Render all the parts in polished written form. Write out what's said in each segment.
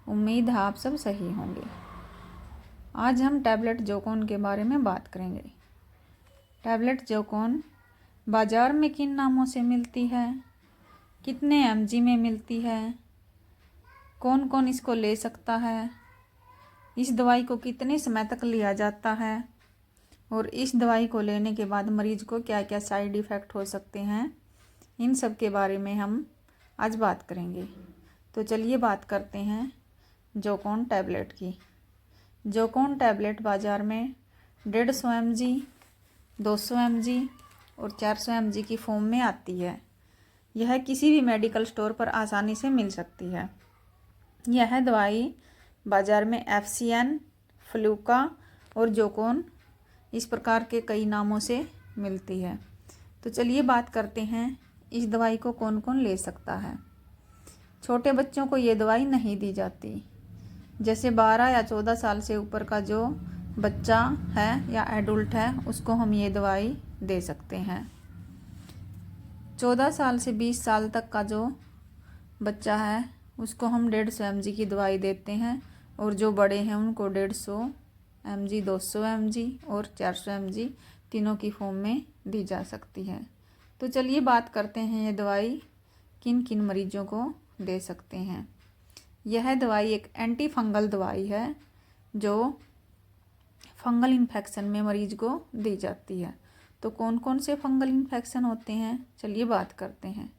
उम्मीद है आप सब सही होंगे। आज हम टैबलेट जोकॉन के बारे में बात करेंगे। टैबलेट जोकॉन बाज़ार में किन नामों से मिलती है, कितने mg में मिलती है, कौन कौन इसको ले सकता है, इस दवाई को कितने समय तक लिया जाता है और इस दवाई को लेने के बाद मरीज को क्या क्या साइड इफ़ेक्ट हो सकते हैं, इन सब के बारे में हम आज बात करेंगे। तो चलिए बात करते हैं जोकॉन टैबलेट की। जोकॉन टैबलेट बाज़ार में 150 mg, 200 mg और 400 mg की फॉर्म में आती है। यह किसी भी मेडिकल स्टोर पर आसानी से मिल सकती है। यह दवाई बाज़ार में FCN, फ्लूका और जोकॉन इस प्रकार के कई नामों से मिलती है। तो चलिए बात करते हैं इस दवाई को कौन कौन ले सकता है। छोटे बच्चों को ये दवाई नहीं दी जाती। जैसे 12 या 14 साल से ऊपर का जो बच्चा है या एडल्ट है उसको हम ये दवाई दे सकते हैं। 14 साल से 20 साल तक का जो बच्चा है उसको हम 150 mg की दवाई देते हैं और जो बड़े हैं उनको 150 mg, 200 mg और 400 mg तीनों की फॉर्म में दी जा सकती है। तो चलिए बात करते हैं ये दवाई किन किन मरीजों को दे सकते हैं। यह दवाई एक एंटी फंगल दवाई है जो फंगल इन्फेक्शन में मरीज को दी जाती है। तो कौन कौन से फंगल इन्फेक्शन होते हैं चलिए बात करते हैं।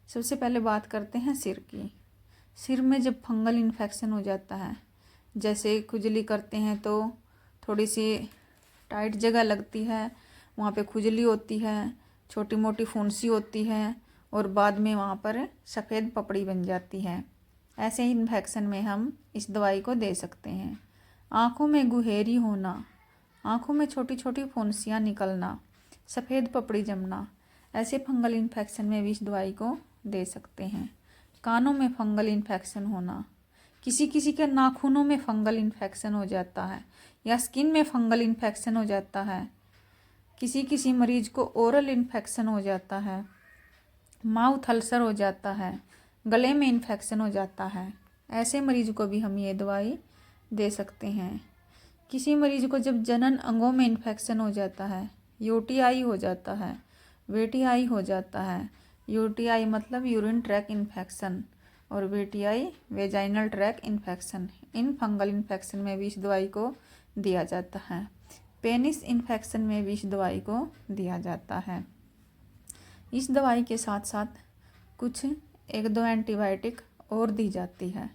सबसे पहले बात करते हैं सिर की। सिर में जब फंगल इन्फेक्शन हो जाता है, जैसे खुजली करते हैं तो थोड़ी सी टाइट जगह लगती है, वहाँ पे खुजली होती है, छोटी मोटी फुंसी होती है और बाद में वहाँ पर सफ़ेद पपड़ी बन जाती है। ऐसे ही इन्फेक्शन में हम इस दवाई को दे सकते हैं। आँखों में गुहेरी होना, आँखों में छोटी छोटी फुंसियाँ निकलना, सफ़ेद पपड़ी जमना, ऐसे फंगल इन्फेक्शन में भी इस दवाई को दे सकते हैं। कानों में फंगल इन्फेक्शन होना, किसी किसी के नाखूनों में फंगल इन्फेक्शन हो जाता है या स्किन में फंगल इन्फेक्शन हो जाता है, किसी किसी मरीज को ओरल इन्फेक्शन हो जाता है, माउथ अल्सर हो जाता है, गले में इन्फेक्शन हो जाता है, ऐसे मरीज को भी हम ये दवाई दे सकते हैं। किसी मरीज को जब जनन अंगों में इन्फेक्शन हो जाता है, UTI हो जाता है, VTI हो जाता है। UTI मतलब यूरिन ट्रैक इन्फेक्शन और VTI वेजाइनल ट्रैक इन्फेक्शन। इन फंगल इन्फेक्शन में भी इस दवाई को दिया जाता है। पेनिस इन्फेक्शन में भी इस दवाई को दिया जाता है। इस दवाई के साथ साथ कुछ 1-2 एंटीबायोटिक और दी जाती है।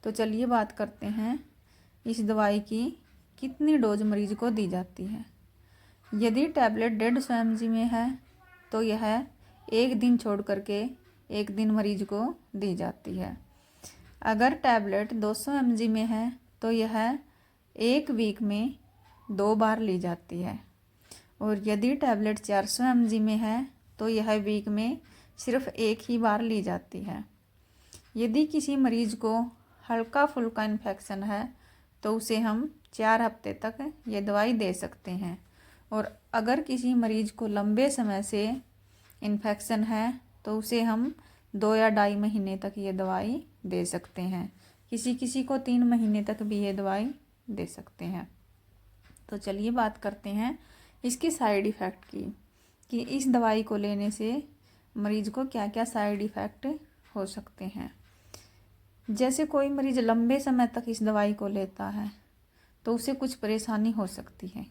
तो चलिए बात करते हैं इस दवाई की कितनी डोज मरीज को दी जाती है। यदि टैबलेट 150 mg में है तो यह एक दिन छोड़ करके एक दिन मरीज को दी जाती है। अगर टैबलेट 200 mg में है तो यह एक वीक में 2 बार ली जाती है और यदि टैबलेट 400 mg में है तो यह वीक में सिर्फ एक ही बार ली जाती है। यदि किसी मरीज को हल्का फुल्का इन्फेक्शन है तो उसे हम 4 हफ्ते तक ये दवाई दे सकते हैं और अगर किसी मरीज को लंबे समय से इन्फेक्शन है तो उसे हम 2 या 2.5 महीने तक ये दवाई दे सकते हैं। किसी किसी को 3 महीने तक भी ये दवाई दे सकते हैं। तो चलिए बात करते हैं इसके साइड इफ़ेक्ट की कि इस दवाई को लेने से मरीज को क्या क्या साइड इफ़ेक्ट हो सकते हैं। जैसे कोई मरीज लंबे समय तक इस दवाई को लेता है तो उसे कुछ परेशानी हो सकती है।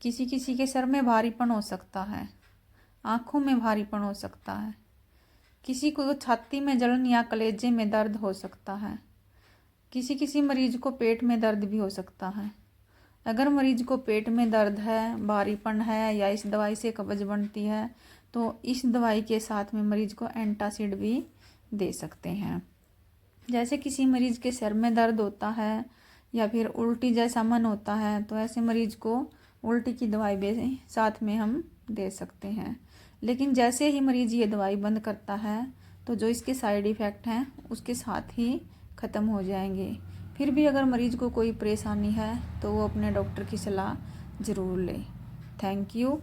किसी किसी के सर में भारीपन हो सकता है, आँखों में भारीपन हो सकता है, किसी को छाती में जलन या कलेजे में दर्द हो सकता है, किसी किसी मरीज को पेट में दर्द भी हो सकता है। अगर मरीज को पेट में दर्द है, भारीपन है या इस दवाई से कब्ज बनती है तो इस दवाई के साथ में मरीज को एंटासिड भी दे सकते हैं। जैसे किसी मरीज के सर में दर्द होता है या फिर उल्टी जैसा मन होता है तो ऐसे मरीज को उल्टी की दवाई भी साथ में हम दे सकते हैं। लेकिन जैसे ही मरीज ये दवाई बंद करता है तो जो इसके साइड इफ़ेक्ट हैं उसके साथ ही ख़त्म हो जाएंगे। फिर भी अगर मरीज को कोई परेशानी है तो वो अपने डॉक्टर की सलाह ज़रूर ले। Thank you.